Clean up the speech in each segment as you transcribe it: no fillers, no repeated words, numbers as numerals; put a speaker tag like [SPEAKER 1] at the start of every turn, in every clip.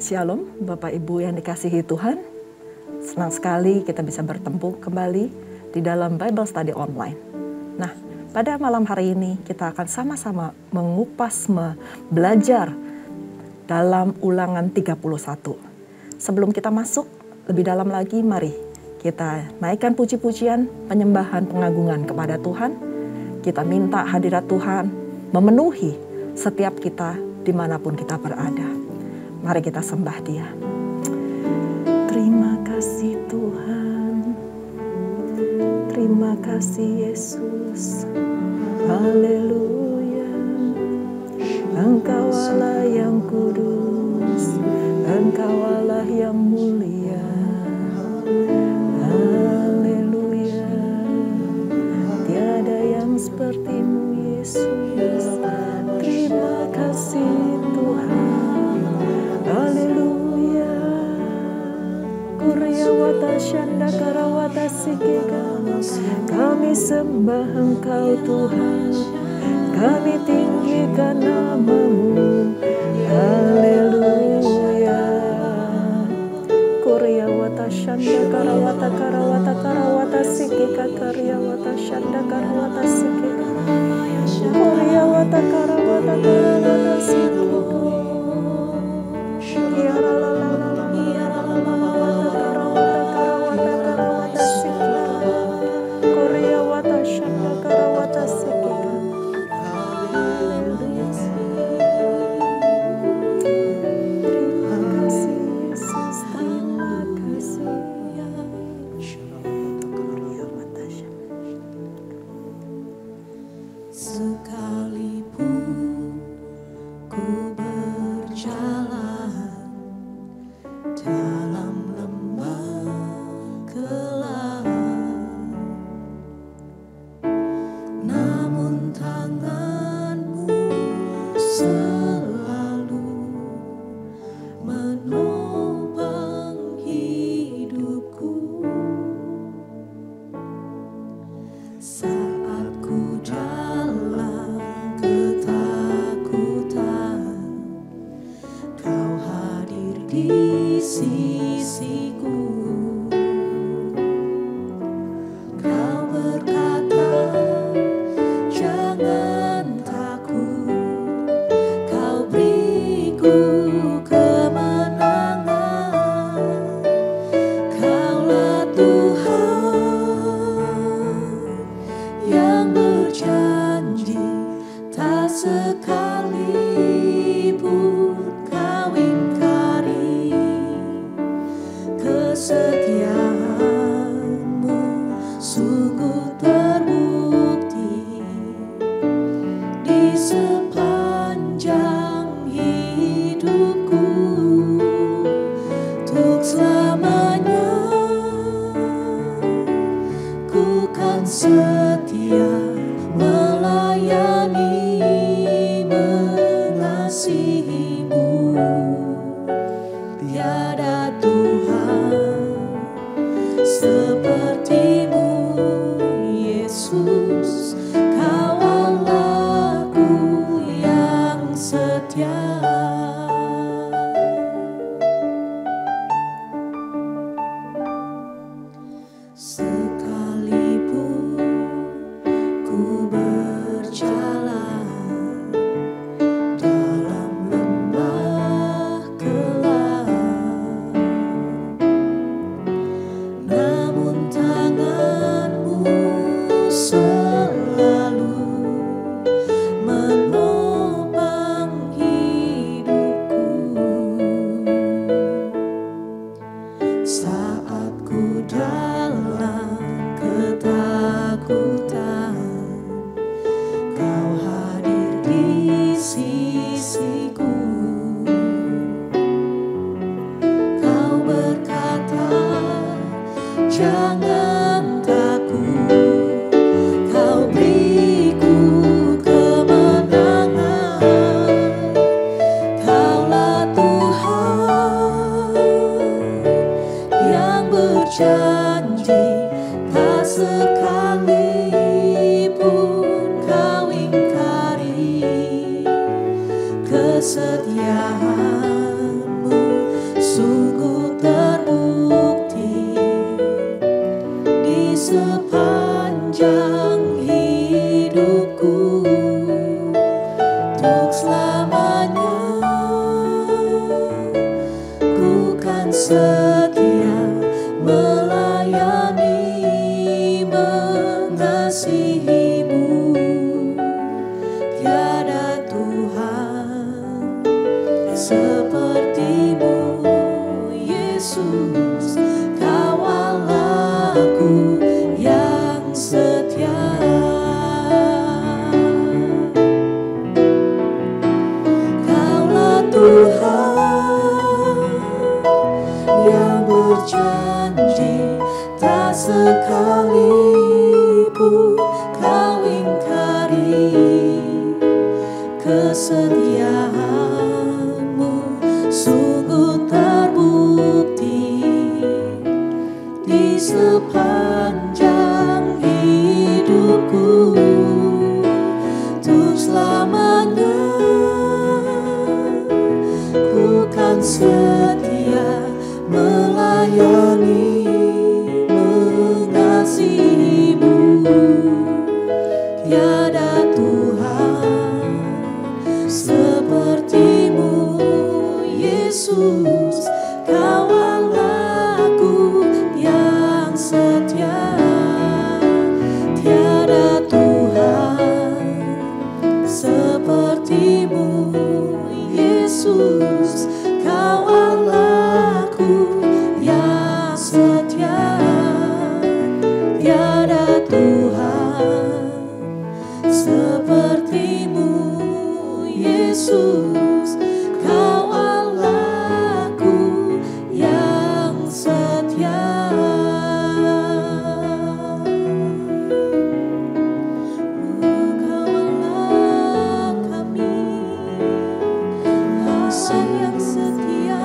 [SPEAKER 1] Shalom Bapak Ibu yang dikasihi Tuhan. Senang sekali kita bisa bertemu kembali di dalam Bible Study Online. Nah, pada malam hari ini kita akan sama-sama mengupas, belajar dalam Ulangan 31. Sebelum kita masuk lebih dalam lagi, mari kita naikkan puji-pujian, penyembahan, pengagungan kepada Tuhan. Kita minta hadirat Tuhan memenuhi setiap kita dimanapun kita berada. Mari kita sembah Dia. Terima kasih Tuhan. Terima kasih Yesus. Haleluya. Engkau Allah yang kudus. Engkau Allah yang mulia. Haleluya. Tiada yang seperti-Mu Yesus. Terima kasih Tuhan. Haleluya. Kuryawata Shanda Karawata Sikika. Kami sembah Engkau Tuhan. Kami tinggikan nama-Mu. Haleluya. Kuryawata Shanda Karawata Karawata Karawata Sikika Karyawata Shanda Karawata Sikika. Kuryawata Karawata Karawata Sikika.
[SPEAKER 2] Kesetiaan-Mu untuk selamanya. Ku kan setia melayani, mengasihimu. Tiada Tuhan sepertimu, Yesus. Kau Allahku yang setia. Kaulah Tuhan yang berjanji, tak sekalipun kau ingkari. Kesetiaanmu sungguh terbukti di sepanjang hidupku. Untuk selamanya ku kan setia melayani, mengasihimu. Tiada Tuhan sepertimu, Yesus. Kau Allahku yang setia. Tiada Tuhan sepertimu, Yesus. Kau Allahku yang setia. Tiada Tuhan sepertimu, Yesus. Kau Allahku yang setia. Kau Allah kami, Allah yang setia.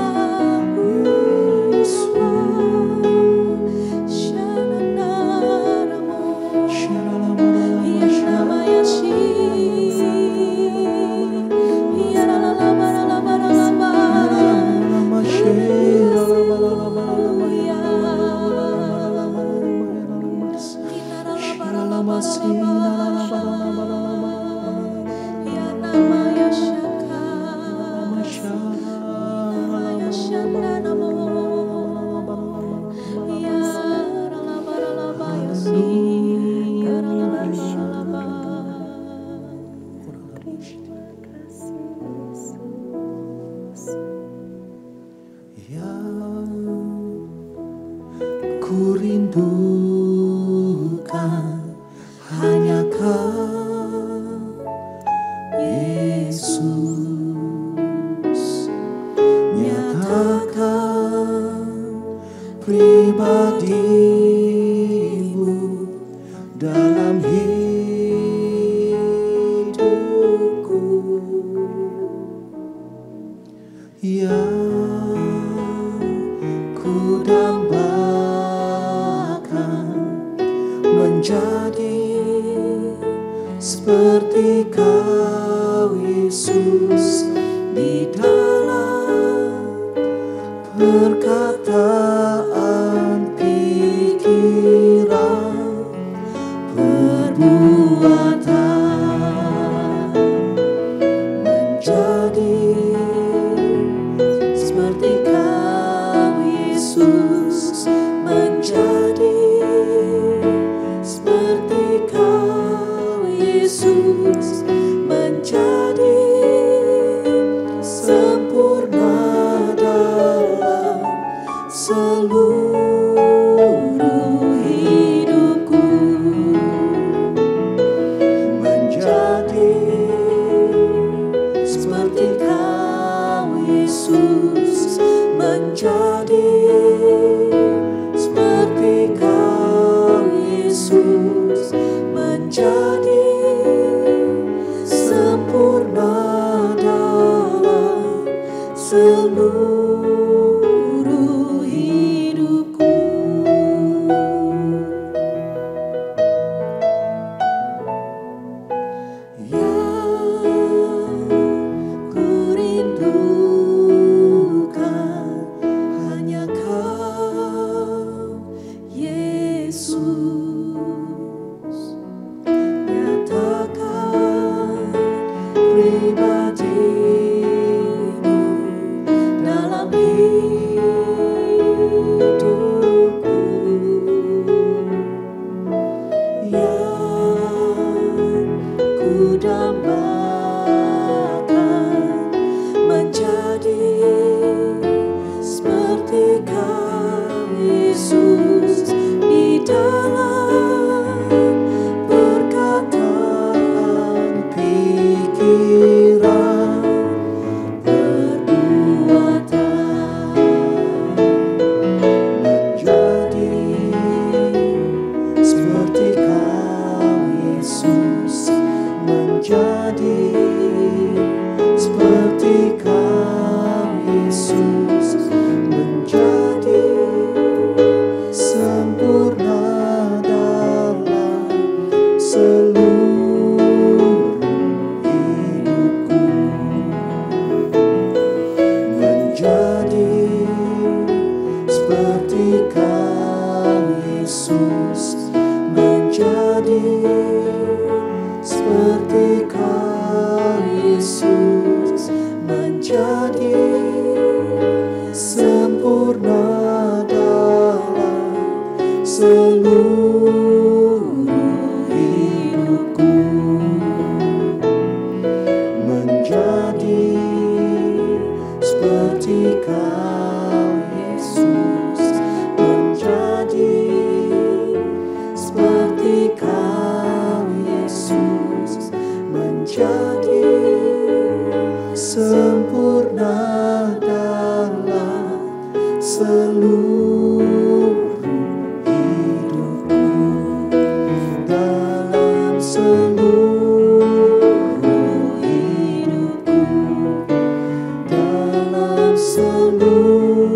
[SPEAKER 2] Ku rindukan hanya Kau, Yesus. Nyatakan pribadimu dalam hidupku, yang ku dambakan menjadi seperti Kau, Yesus, di dalam perkataan, pikiran, perbuatan, menjadi seperti Kau, Yesus, menjadi seperti Kau, Yesus, menjadi sempurna dalam seluruh hidupku, menjadi seperti Kau, Yesus, menjadi seperti Kau, Yesus, menjadi sempurna dalam seluruh hidupku. Yang ku rindukan hanya Kau, Yesus. Nyatakan pribadi menjadi sempurna dalam seluruh hidupku, menjadi seperti Kau Yesus, menjadi seperti Kau Yesus, menjadi sempurna dalam seluruh hidupku, dalam seluruh hidupku, dalam seluruh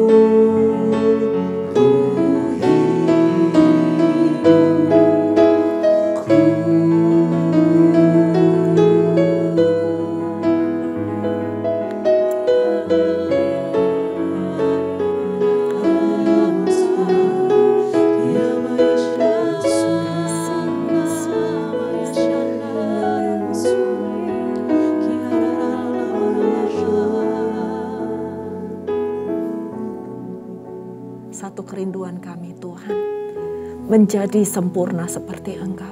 [SPEAKER 1] Satu kerinduan kami Tuhan, menjadi sempurna seperti Engkau.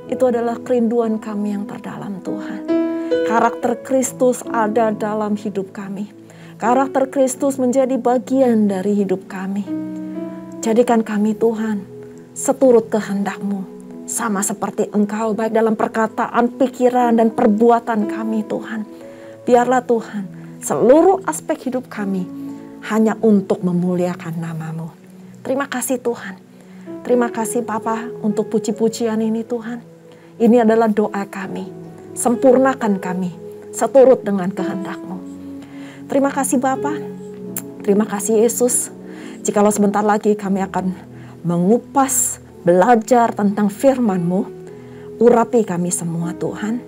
[SPEAKER 1] Itu adalah kerinduan kami yang terdalam Tuhan. Karakter Kristus ada dalam hidup kami. Karakter Kristus menjadi bagian dari hidup kami. Jadikan kami Tuhan, seturut kehendak-Mu. Sama seperti Engkau, baik dalam perkataan, pikiran, dan perbuatan kami Tuhan. Biarlah Tuhan, seluruh aspek hidup kami hanya untuk memuliakan nama-Mu. Terima kasih Tuhan. Terima kasih Bapa untuk puji-pujian ini Tuhan. Ini adalah doa kami. Sempurnakan kami seturut dengan kehendak-Mu. Terima kasih Bapa. Terima kasih Yesus. Jikalau sebentar lagi kami akan mengupas, belajar tentang firman-Mu, urapi kami semua Tuhan.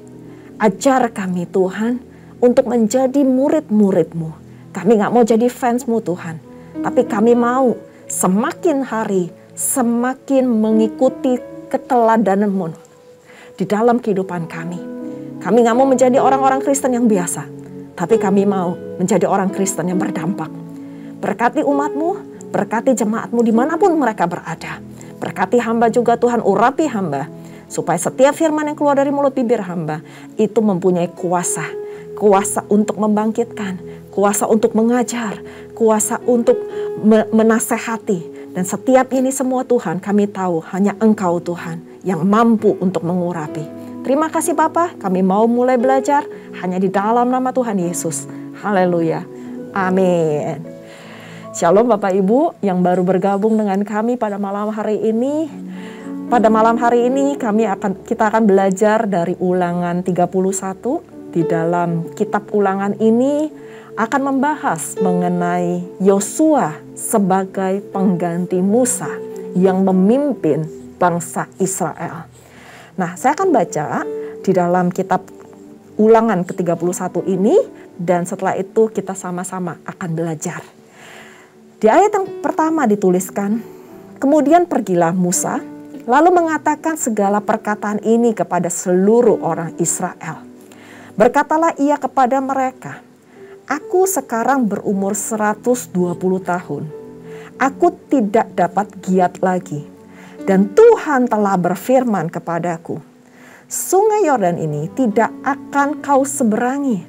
[SPEAKER 1] Ajar kami Tuhan untuk menjadi murid-murid-Mu. Kami gak mau jadi fans-Mu Tuhan, tapi kami mau semakin hari semakin mengikuti keteladanan-Mu di dalam kehidupan kami. Kami gak mau menjadi orang-orang Kristen yang biasa, tapi kami mau menjadi orang Kristen yang berdampak. Berkati umat-Mu, berkati jemaat-Mu dimanapun mereka berada. Berkati hamba juga Tuhan, urapi hamba, supaya setiap firman yang keluar dari mulut bibir hamba itu mempunyai kuasa untuk membangkitkan, kuasa untuk mengajar, kuasa untuk menasehati. Dan setiap ini semua Tuhan, kami tahu hanya Engkau Tuhan yang mampu untuk mengurapi. Terima kasih Bapa, kami mau mulai belajar hanya di dalam nama Tuhan Yesus. Haleluya. Amin. Shalom Bapak Ibu yang baru bergabung dengan kami pada malam hari ini. Pada malam hari ini kita akan belajar dari Ulangan 31. Di dalam kitab Ulangan ini akan membahas mengenai Yosua sebagai pengganti Musa yang memimpin bangsa Israel. Nah, saya akan baca di dalam kitab Ulangan ke-31 ini dan setelah itu kita sama-sama akan belajar. Di ayat yang pertama dituliskan, kemudian pergilah Musa lalu mengatakan segala perkataan ini kepada seluruh orang Israel. Berkatalah ia kepada mereka, aku sekarang berumur 120 tahun. Aku tidak dapat giat lagi. Dan Tuhan telah berfirman kepadaku, Sungai Yordan ini tidak akan kau seberangi.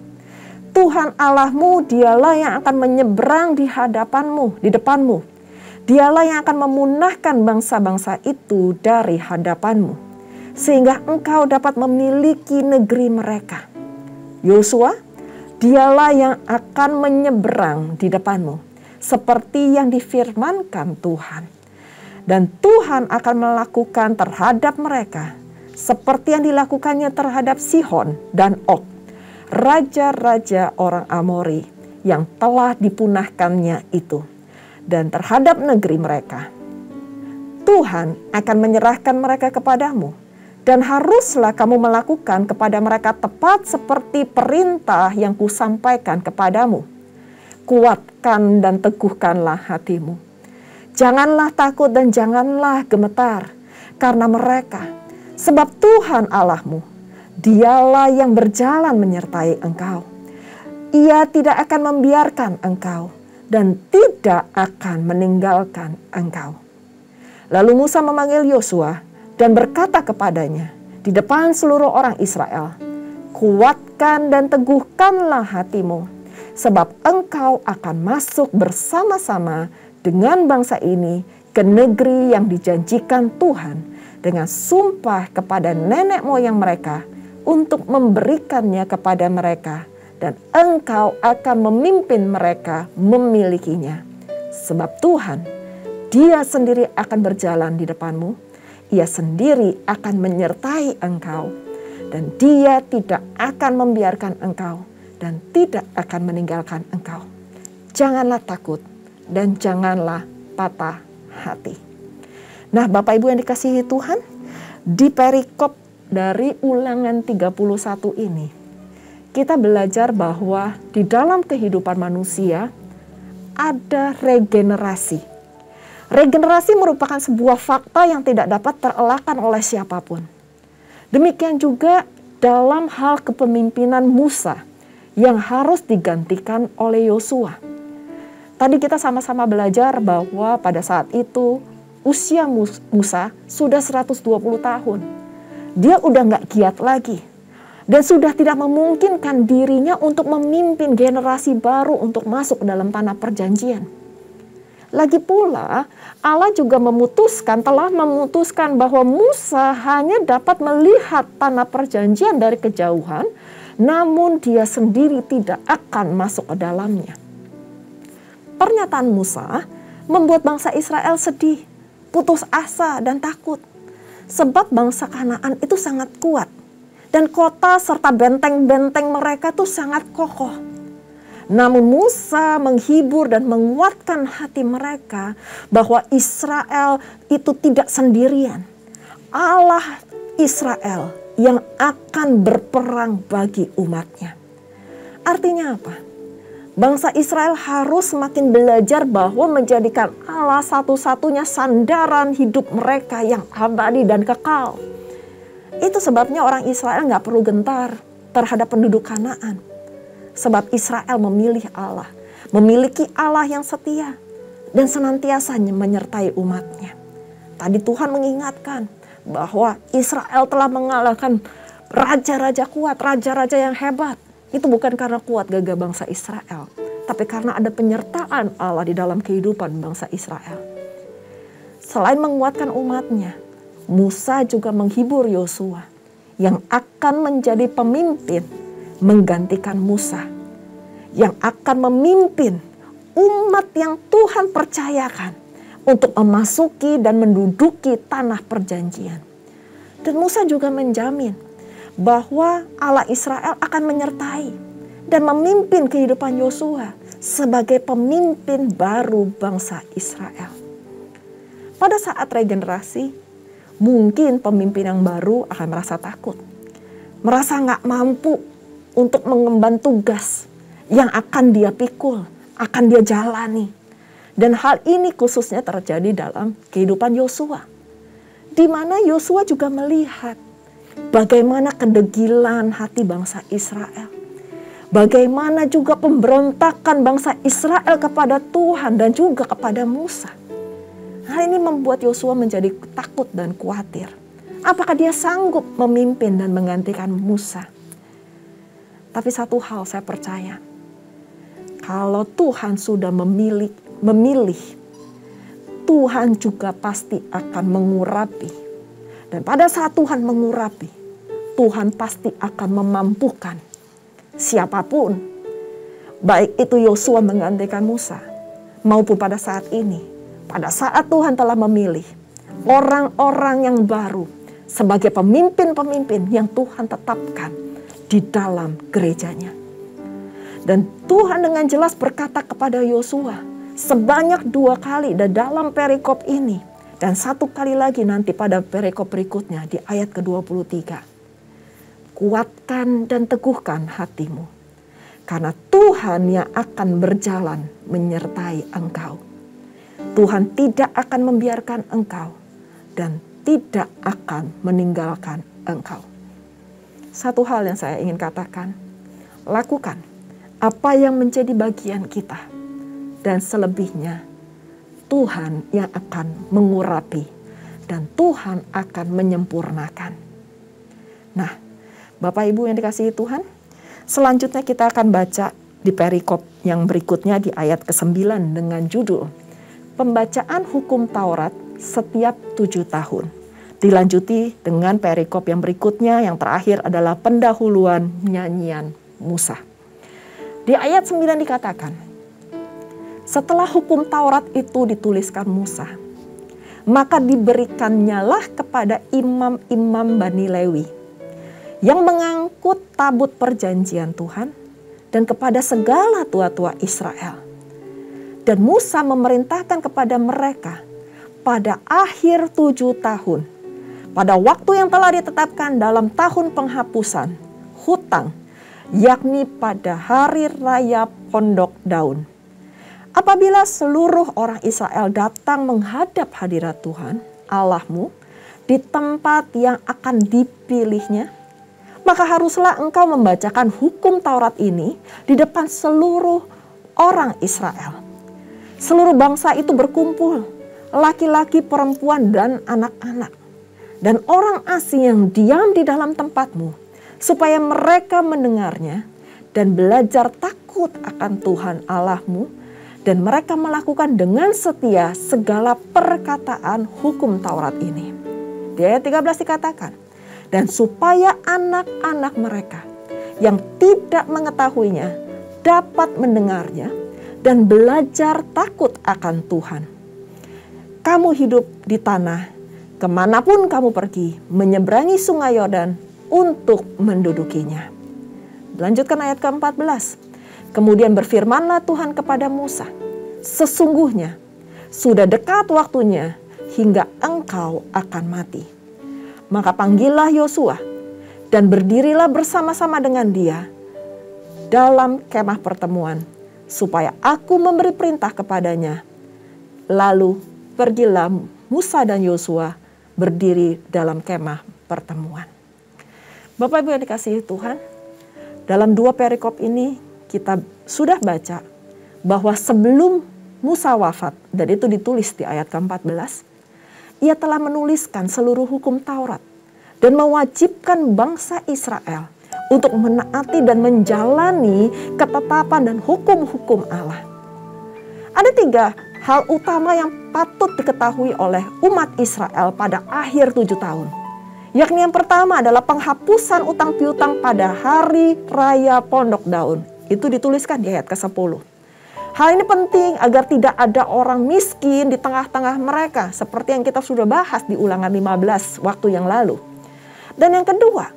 [SPEAKER 1] Tuhan Allahmu dialah yang akan menyeberang di hadapanmu, di depanmu. Dialah yang akan memunahkan bangsa-bangsa itu dari hadapanmu. Sehingga engkau dapat memiliki negeri mereka. Yosua, dialah yang akan menyeberang di depanmu, seperti yang difirmankan Tuhan. Dan Tuhan akan melakukan terhadap mereka, seperti yang dilakukannya terhadap Sihon dan Og, raja-raja orang Amori yang telah dipunahkannya itu. Dan terhadap negeri mereka, Tuhan akan menyerahkan mereka kepadamu. Dan haruslah kamu melakukan kepada mereka tepat seperti perintah yang kusampaikan kepadamu. Kuatkan dan teguhkanlah hatimu. Janganlah takut dan janganlah gemetar karena mereka. Sebab Tuhan Allahmu, dialah yang berjalan menyertai engkau. Ia tidak akan membiarkan engkau dan tidak akan meninggalkan engkau. Lalu Musa memanggil Yosua dan berkata kepadanya di depan seluruh orang Israel, kuatkan dan teguhkanlah hatimu, sebab engkau akan masuk bersama-sama dengan bangsa ini ke negeri yang dijanjikan Tuhan dengan sumpah kepada nenek moyang mereka untuk memberikannya kepada mereka, dan engkau akan memimpin mereka memilikinya. Sebab Tuhan, Dia sendiri akan berjalan di depanmu, Ia sendiri akan menyertai engkau, dan Dia tidak akan membiarkan engkau dan tidak akan meninggalkan engkau. Janganlah takut dan janganlah patah hati. Nah, Bapak Ibu yang dikasihi Tuhan, di perikop dari Ulangan 31 ini, kita belajar bahwa di dalam kehidupan manusia ada regenerasi. Regenerasi merupakan sebuah fakta yang tidak dapat terelakkan oleh siapapun. Demikian juga dalam hal kepemimpinan Musa yang harus digantikan oleh Yosua. Tadi kita sama-sama belajar bahwa pada saat itu usia Musa sudah 120 tahun. Dia udah gak giat lagi. Dan sudah tidak memungkinkan dirinya untuk memimpin generasi baru untuk masuk dalam tanah perjanjian. Lagi pula, Allah juga telah memutuskan bahwa Musa hanya dapat melihat tanah perjanjian dari kejauhan, namun dia sendiri tidak akan masuk ke dalamnya. Pernyataan Musa membuat bangsa Israel sedih, putus asa dan takut. Sebab bangsa Kanaan itu sangat kuat. Dan kota serta benteng-benteng mereka itu sangat kokoh. Namun Musa menghibur dan menguatkan hati mereka bahwa Israel itu tidak sendirian. Allah Israel yang akan berperang bagi umatnya. Artinya apa? Bangsa Israel harus semakin belajar bahwa menjadikan Allah satu-satunya sandaran hidup mereka yang abadi dan kekal. Itu sebabnya orang Israel gak perlu gentar terhadap penduduk Kanaan. Sebab Israel memilih Allah, memiliki Allah yang setia dan senantiasa menyertai umatnya. Tadi Tuhan mengingatkan bahwa Israel telah mengalahkan raja-raja kuat, raja-raja yang hebat. Itu bukan karena kuat gagah bangsa Israel, tapi karena ada penyertaan Allah di dalam kehidupan bangsa Israel. Selain menguatkan umatnya, Musa juga menghibur Yosua yang akan menjadi pemimpin menggantikan Musa, yang akan memimpin umat yang Tuhan percayakan untuk memasuki dan menduduki tanah perjanjian. Dan Musa juga menjamin bahwa Allah Israel akan menyertai dan memimpin kehidupan Yosua sebagai pemimpin baru bangsa Israel. Pada saat regenerasi, mungkin pemimpin yang baru akan merasa takut, merasa gak mampu untuk mengemban tugas yang akan dia pikul, akan dia jalani. Dan hal ini khususnya terjadi dalam kehidupan Yosua, di mana Yosua juga melihat bagaimana kedegilan hati bangsa Israel, bagaimana juga pemberontakan bangsa Israel kepada Tuhan dan juga kepada Musa. Hal ini membuat Yosua menjadi takut dan khawatir. Apakah dia sanggup memimpin dan menggantikan Musa? Tapi satu hal saya percaya, kalau Tuhan sudah memilih, Tuhan juga pasti akan mengurapi. Dan pada saat Tuhan mengurapi, Tuhan pasti akan memampukan siapapun. Baik itu Yosua menggantikan Musa, maupun pada saat ini, pada saat Tuhan telah memilih orang-orang yang baru sebagai pemimpin-pemimpin yang Tuhan tetapkan di dalam gerejanya. Dan Tuhan dengan jelas berkata kepada Yosua sebanyak 2 kali dalam perikop ini, dan 1 kali lagi nanti pada perikop berikutnya di ayat ke-23. Kuatkan dan teguhkan hatimu, karena Tuhan yang akan berjalan menyertai engkau. Tuhan tidak akan membiarkan engkau dan tidak akan meninggalkan engkau. Satu hal yang saya ingin katakan, lakukan apa yang menjadi bagian kita. Dan selebihnya Tuhan yang akan mengurapi dan Tuhan akan menyempurnakan. Nah, Bapak Ibu yang dikasihi Tuhan, selanjutnya kita akan baca di perikop yang berikutnya di ayat ke-9 dengan judul Pembacaan Hukum Taurat setiap 7 tahun. Dilanjuti dengan perikop yang berikutnya, yang terakhir adalah pendahuluan nyanyian Musa. Di ayat 9 dikatakan, setelah hukum Taurat itu dituliskan Musa, maka diberikannya kepada imam-imam Bani Lewi yang mengangkut tabut perjanjian Tuhan dan kepada segala tua-tua Israel. Dan Musa memerintahkan kepada mereka pada akhir 7 tahun, pada waktu yang telah ditetapkan dalam tahun penghapusan hutang, yakni pada hari raya Pondok Daun. Apabila seluruh orang Israel datang menghadap hadirat Tuhan Allahmu di tempat yang akan dipilihnya, maka haruslah engkau membacakan hukum Taurat ini di depan seluruh orang Israel. Seluruh bangsa itu berkumpul, laki-laki, perempuan, dan anak-anak, dan orang asing yang diam di dalam tempatmu, supaya mereka mendengarnya dan belajar takut akan Tuhan Allahmu, dan mereka melakukan dengan setia segala perkataan hukum Taurat ini. Di ayat 13 dikatakan, dan supaya anak-anak mereka yang tidak mengetahuinya dapat mendengarnya dan belajar takut akan Tuhan. Kamu hidup di tanah, kemanapun kamu pergi, menyeberangi sungai Yordan untuk mendudukinya. Lanjutkan ayat ke-14. Kemudian berfirmanlah Tuhan kepada Musa, sesungguhnya sudah dekat waktunya hingga engkau akan mati. Maka panggillah Yosua dan berdirilah bersama-sama dengan dia dalam kemah pertemuan, supaya aku memberi perintah kepadanya. Lalu pergilah Musa dan Yosua berdiri dalam kemah pertemuan. Bapak Ibu yang dikasihi Tuhan, dalam 2 perikop ini kita sudah baca bahwa sebelum Musa wafat, dan itu ditulis di ayat ke-14, ia telah menuliskan seluruh hukum Taurat dan mewajibkan bangsa Israel untuk menaati dan menjalani ketetapan dan hukum-hukum Allah. Ada 3 hal utama yang patut diketahui oleh umat Israel pada akhir 7 tahun. Yakni yang pertama adalah penghapusan utang piutang pada hari raya Pondok Daun. Itu dituliskan di ayat ke-10. Hal ini penting agar tidak ada orang miskin di tengah-tengah mereka, seperti yang kita sudah bahas di Ulangan 15 waktu yang lalu. Dan yang kedua,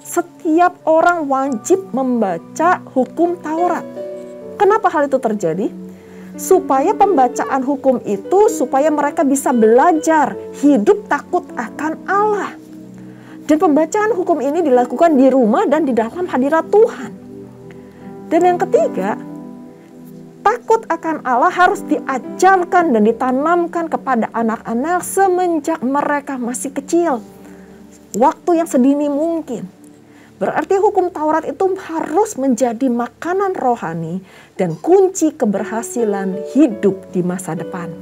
[SPEAKER 1] setiap orang wajib membaca hukum Taurat. Kenapa hal itu terjadi? Supaya pembacaan hukum itu, supaya mereka bisa belajar hidup takut akan Allah. Dan pembacaan hukum ini dilakukan di rumah dan di dalam hadirat Tuhan. Dan yang ketiga, takut akan Allah harus diajarkan dan ditanamkan kepada anak-anak semenjak mereka masih kecil. Waktu yang sedini mungkin. Berarti hukum Taurat itu harus menjadi makanan rohani dan kunci keberhasilan hidup di masa depan.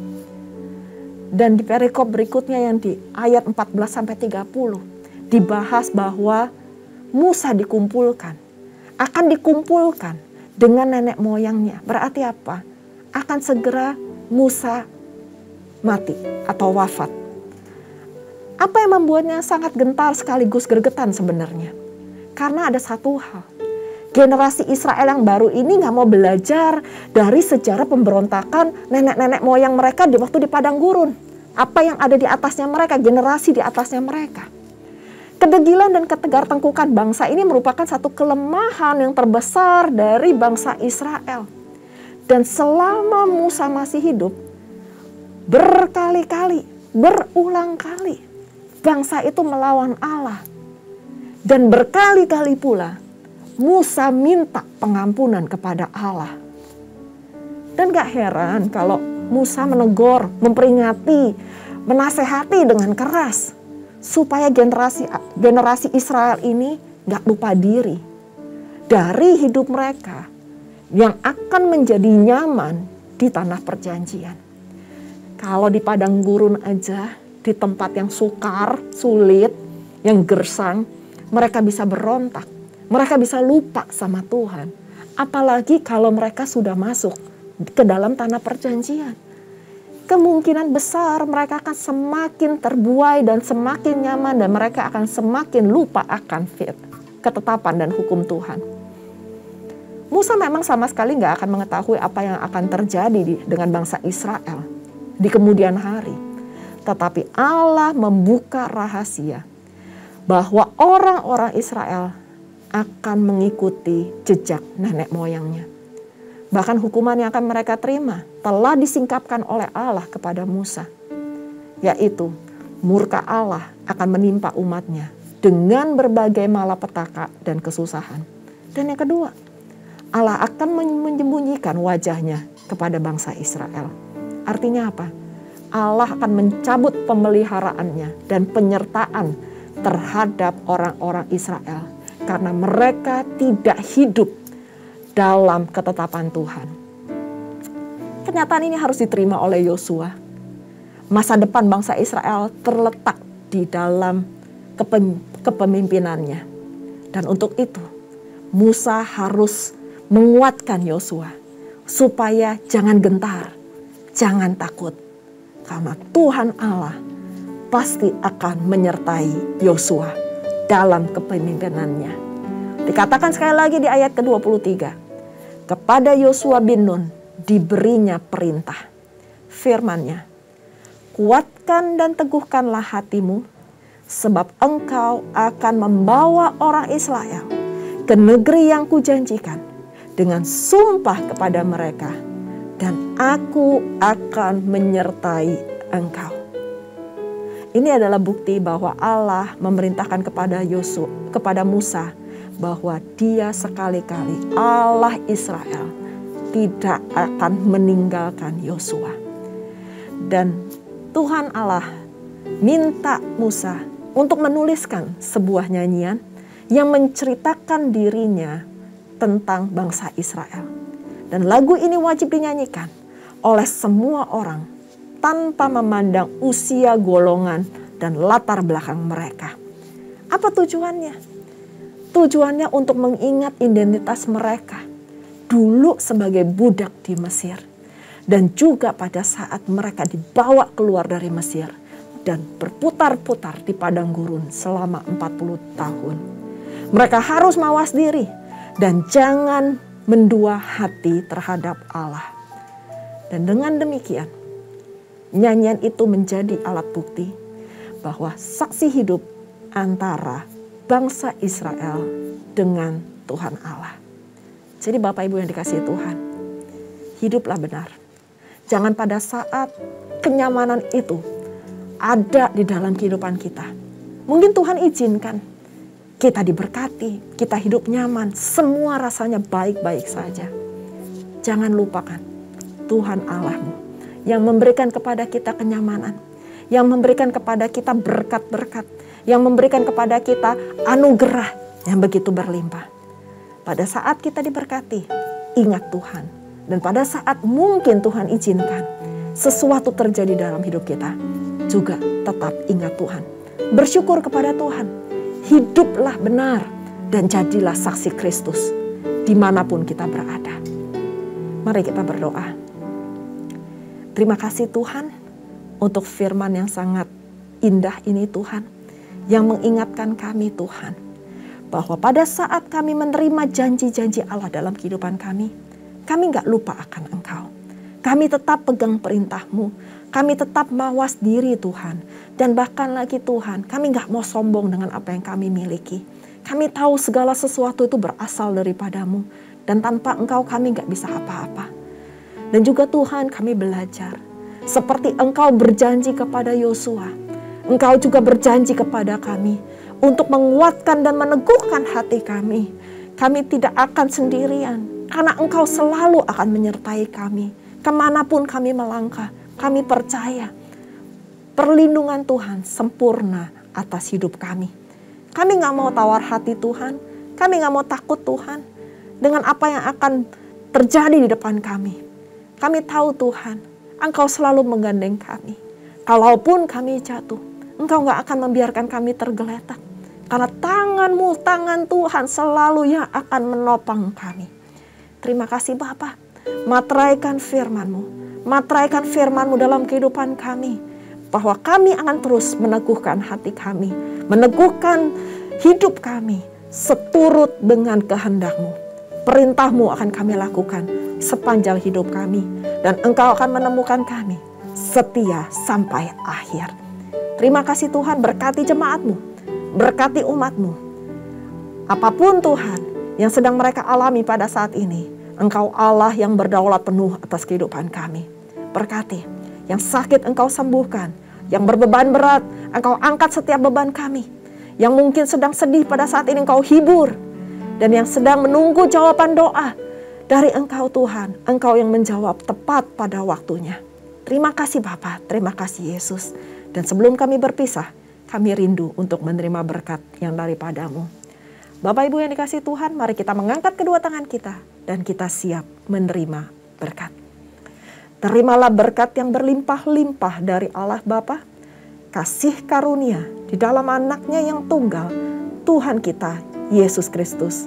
[SPEAKER 1] Dan di perikop berikutnya yang di ayat 14-30 dibahas bahwa Musa akan dikumpulkan dengan nenek moyangnya. Berarti apa? Akan segera Musa mati atau wafat. Apa yang membuatnya sangat gentar sekaligus gregetan sebenarnya? Karena ada satu hal. Generasi Israel yang baru ini gak mau belajar dari sejarah pemberontakan nenek-nenek moyang mereka di waktu di padang gurun. Apa yang ada di atasnya mereka, generasi di atasnya mereka. Kedegilan dan ketegar-tengkukan bangsa ini merupakan satu kelemahan yang terbesar dari bangsa Israel. Dan selama Musa masih hidup, berkali-kali, berulang kali, bangsa itu melawan Allah. Dan berkali-kali pula Musa minta pengampunan kepada Allah. Dan gak heran kalau Musa menegur, memperingati, menasehati dengan keras. Supaya generasi Israel ini gak lupa diri dari hidup mereka yang akan menjadi nyaman di tanah perjanjian. Kalau di padang gurun aja, di tempat yang sukar, sulit, yang gersang, mereka bisa berontak, mereka bisa lupa sama Tuhan. Apalagi kalau mereka sudah masuk ke dalam tanah perjanjian. Kemungkinan besar mereka akan semakin terbuai dan semakin nyaman, dan mereka akan semakin lupa akan ketetapan dan hukum Tuhan. Musa memang sama sekali nggak akan mengetahui apa yang akan terjadi dengan bangsa Israel di kemudian hari. Tetapi Allah membuka rahasia bahwa orang-orang Israel akan mengikuti jejak nenek moyangnya. Bahkan hukuman yang akan mereka terima telah disingkapkan oleh Allah kepada Musa, yaitu murka Allah akan menimpa umatnya dengan berbagai malapetaka dan kesusahan. Dan yang kedua, Allah akan menyembunyikan wajahnya kepada bangsa Israel. Artinya apa? Allah akan mencabut pemeliharaannya dan penyertaan terhadap orang-orang Israel karena mereka tidak hidup dalam ketetapan Tuhan. Kenyataan ini harus diterima oleh Yosua. Masa depan bangsa Israel terletak di dalam kepemimpinannya. Dan untuk itu, Musa harus menguatkan Yosua supaya jangan gentar, jangan takut. Karena Tuhan Allah pasti akan menyertai Yosua dalam kepemimpinannya. Dikatakan sekali lagi di ayat ke-23. Kepada Yosua bin Nun diberinya perintah. Firman-Nya, kuatkan dan teguhkanlah hatimu, sebab engkau akan membawa orang Israel ke negeri yang kujanjikan dengan sumpah kepada mereka, dan aku akan menyertai engkau. Ini adalah bukti bahwa Allah memerintahkan kepada Musa bahwa Dia sekali-kali Allah Israel tidak akan meninggalkan Yosua. Dan Tuhan Allah minta Musa untuk menuliskan sebuah nyanyian yang menceritakan dirinya tentang bangsa Israel. Dan lagu ini wajib dinyanyikan oleh semua orang tanpa memandang usia, golongan, dan latar belakang mereka. Apa tujuannya? Tujuannya untuk mengingat identitas mereka dulu sebagai budak di Mesir. Dan juga pada saat mereka dibawa keluar dari Mesir dan berputar-putar di padang gurun selama 40 tahun. Mereka harus mawas diri dan jangan mendua hati terhadap Allah. Dan dengan demikian, nyanyian itu menjadi alat bukti bahwa saksi hidup antara bangsa Israel dengan Tuhan Allah. Jadi Bapak Ibu yang dikasihi Tuhan, hiduplah benar. Jangan pada saat kenyamanan itu ada di dalam kehidupan kita. Mungkin Tuhan izinkan kita diberkati, kita hidup nyaman, semua rasanya baik-baik saja. Jangan lupakan Tuhan Allahmu yang memberikan kepada kita kenyamanan, yang memberikan kepada kita berkat-berkat, yang memberikan kepada kita anugerah yang begitu berlimpah. Pada saat kita diberkati, ingat Tuhan. Dan pada saat mungkin Tuhan izinkan sesuatu terjadi dalam hidup kita, juga tetap ingat Tuhan. Bersyukur kepada Tuhan. Hiduplah benar dan jadilah saksi Kristus dimanapun kita berada. Mari kita berdoa. Terima kasih Tuhan untuk firman yang sangat indah ini Tuhan, yang mengingatkan kami Tuhan, bahwa pada saat kami menerima janji-janji Allah dalam kehidupan kami gak lupa akan Engkau. Kami tetap pegang perintah-Mu, kami tetap mawas diri Tuhan. Dan bahkan lagi Tuhan, kami gak mau sombong dengan apa yang kami miliki. Kami tahu segala sesuatu itu berasal daripada-Mu, dan tanpa Engkau kami gak bisa apa-apa. Dan juga Tuhan, kami belajar seperti Engkau berjanji kepada Yosua, Engkau juga berjanji kepada kami untuk menguatkan dan meneguhkan hati kami. Kami tidak akan sendirian, karena Engkau selalu akan menyertai kami. Kemanapun kami melangkah, kami percaya perlindungan Tuhan sempurna atas hidup kami. Kami gak mau tawar hati Tuhan, kami gak mau takut Tuhan dengan apa yang akan terjadi di depan kami. Kami tahu Tuhan, Engkau selalu menggandeng kami. Kalaupun kami jatuh, Engkau gak akan membiarkan kami tergeletak. Karena tangan-Mu, tangan Tuhan selalu yang akan menopang kami. Terima kasih Bapa, materaikan firman-Mu. Materaikan firman-Mu dalam kehidupan kami. Bahwa kami akan terus meneguhkan hati kami. Meneguhkan hidup kami seturut dengan kehendak-Mu. Perintah-Mu akan kami lakukan sepanjang hidup kami. Dan Engkau akan menemukan kami setia sampai akhir. Terima kasih Tuhan, berkati jemaat-Mu, berkati umat-Mu. Apapun Tuhan yang sedang mereka alami pada saat ini, Engkau Allah yang berdaulat penuh atas kehidupan kami. Berkati, yang sakit Engkau sembuhkan, yang berbeban berat, Engkau angkat setiap beban kami. Yang mungkin sedang sedih pada saat ini Engkau hibur. Dan yang sedang menunggu jawaban doa dari Engkau Tuhan, Engkau yang menjawab tepat pada waktunya. Terima kasih Bapa, terima kasih Yesus. Dan sebelum kami berpisah, kami rindu untuk menerima berkat yang daripada-Mu. Bapak Ibu yang dikasihi Tuhan, mari kita mengangkat kedua tangan kita dan kita siap menerima berkat. Terimalah berkat yang berlimpah-limpah dari Allah Bapa, kasih karunia di dalam anaknya yang tunggal, Tuhan kita, Yesus Kristus.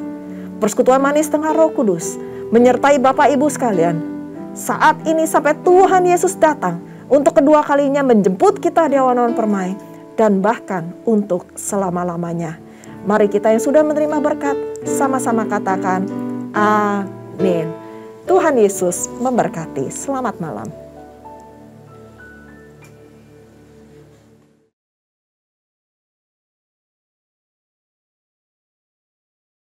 [SPEAKER 1] Persekutuan manis tengah Roh Kudus menyertai Bapak Ibu sekalian. Saat ini sampai Tuhan Yesus datang untuk kedua kalinya menjemput kita di awan-awan permai dan bahkan untuk selama-lamanya. Mari kita yang sudah menerima berkat sama-sama katakan amin. Tuhan Yesus memberkati. Selamat malam.